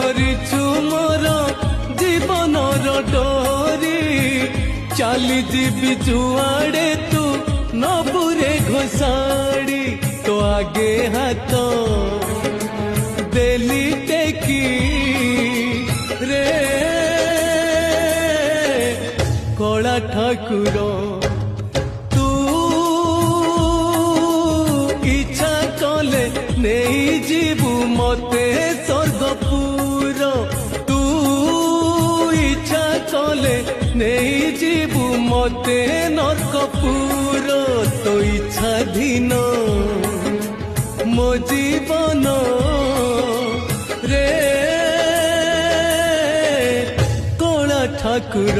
ধরিছু মোর জীবনর ডরি চালি যাবি যুয়াড়ে তু নবুরে ঘোষাড়ি তো আগে হাত দেলি টেকি রে কলা ঠাকুর তু ইচ্ছা কলে নেই ଯିବୁ মতে স্বর্গপুর তু ইচ্ছা কলে নেই ଯିବୁ মতে নরকপুর তো ইচ্ছাধীন মো জীবন রে কলা ঠাকুর।